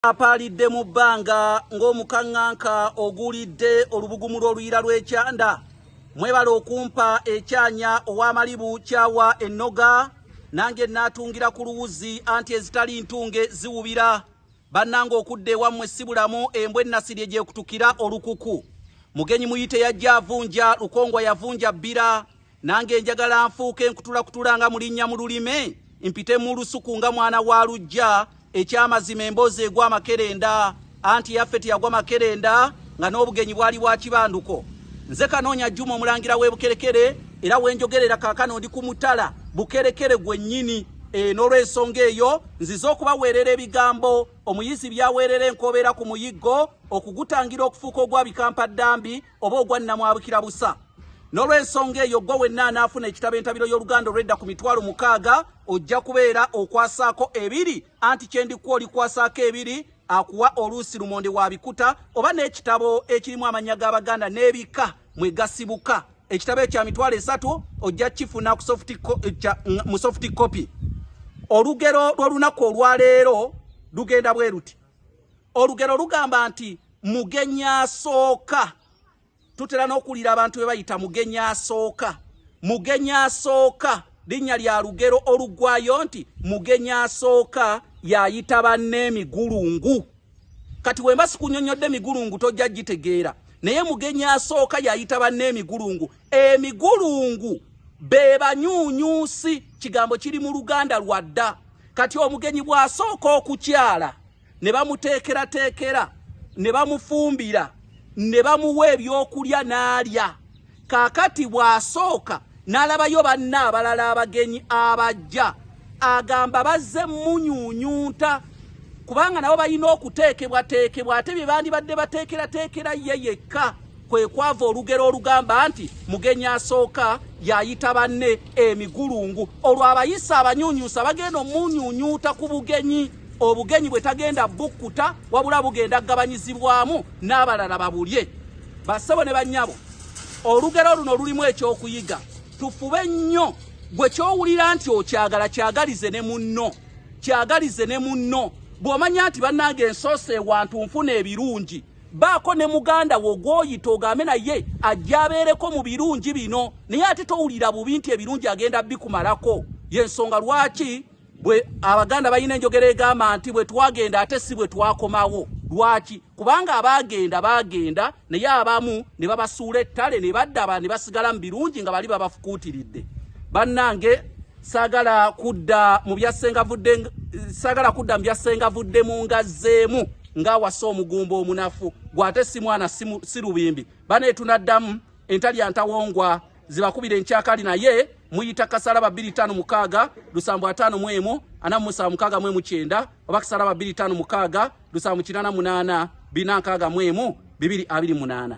Apalidde mu bbanga ng'omukaŋŋanka ogulidde olubugumu lw'oluyira lw'ekyanda. Mwebale okumpa ekyanya ow'amalibu kyawa ennoga nange naatungira ku luwuzi anti ezitali ntunge ziwubira. Bannange okudde ewammwe si bulamu embwa ennasirye gyekutukira olukuku. Mugenyi muyite yajja avunja Lukongwa yavunja bbira. Nange njagala nfuuke nkutulakutula nga mulinnya mu lulime mpite mu lusuku nga mwana wa lujja. Ekyamazima emboozi egwa makerenda anti yaffe teyagwa makerenda nga n'obugenyi bwali bwa kibanduko. Nze Kanoonya Juma omulangira w'Ebukerekere era wenjogerera kaakano ndi ku mutala Bukerekere gwennyini. N'olw'ensonga eyo nziza okubaweerera ebigambo omuyizi byaweerera enkobeera ku muyiggo okugutangira okufuuka ogwa Bikampa-Ddambi oba ogwa Nnamwabukira busa. N'olw'ensonga eyo gwe wenna anaafuna ekitabo entabiro y'Oluganda olw'edda ku mitwalo 6 ojja kubeera okwasaako 2 anti kyendikuwa olikwasaako 2 akuwa oluusi lumonde wa bikuta oba n'ekitabo ekirimu amanya g'Abaganda n'ebika mwe gasibuka. Ekitabo ekya mitwalo 3 ojja kifuna mu soft copy. Olugero lw'olunaku olwaleero lugenda bwe luti. Olugero lugamba nti mugenya asooka. Tutera n'okulira abantu be bayita mugenya asooka. Mugenya asooka linnya lya lugero olugwayo nti mugenya asooka yayita banne emigulungu. Kati wemba sikunnyonnyodde emigulungu tojja gitegeera. Naye mugenya asooka yayita banne emigulungu. Emigulungu be banyuunyuusi, kigambo kiri mu Luganda lwadda. Kati omugenyi bw'asooka okukyala ne bamuteekerateekera ne bamufumbira ne bamuwa ebyokulya n'alya. Kaakati bw'asooka n'alabayo banna abalala abagenyi abajja agamba bazze munyuunyuuta kubanga nabo balina okuteekebwateekebwa ate bye bandibadde bateekerateekera ye yekka. Kwe kwava olugero olugamba nti mugenyi asooka yayita banne emigulungu. Olwo abayisa abanyuunyuusa bagenda omunyuunyuuta ku bugenyi. Obugenyi bwe tagenda bukkuta wabula bugenda gabanyizibwamu n'abalala babulye. Bassebo ne bannyabo, olugero luno lulimu ekyokuyiga. Tufube nnyo gwe kyowulira nti okyagala kyagalize ne munno. Kyagalize ne munno. Bw'omanya nti bannange ensoose wantu nfuna ebirungi, baako ne muganda wo gw'oyita ogambe naye ajja abeereko mu birungi bino naye ate towulira bubi nti ebirungi agenda bikumalako. Y'ensonga lwaki bwe Abaganda balina enjogera egamba nti bwe twagenda ate si bwe twakomawo. Lwaki? Kubanga abagenda bagenda naye abamu ne babasuula ettale ne badda ne basigala mu birungi nga bali babafukuutiridde. Bannange saagala kudda mu byasengavudde mu ngazzeemu ng'awasa omugumba omunafu gw'ate si mwana si lubimbi. Bane tunaddamu entalya ntawongwa zibakubira enkyakali naye muyita kasalaba 256 751 476 oba kasalaba 256 788 461 228.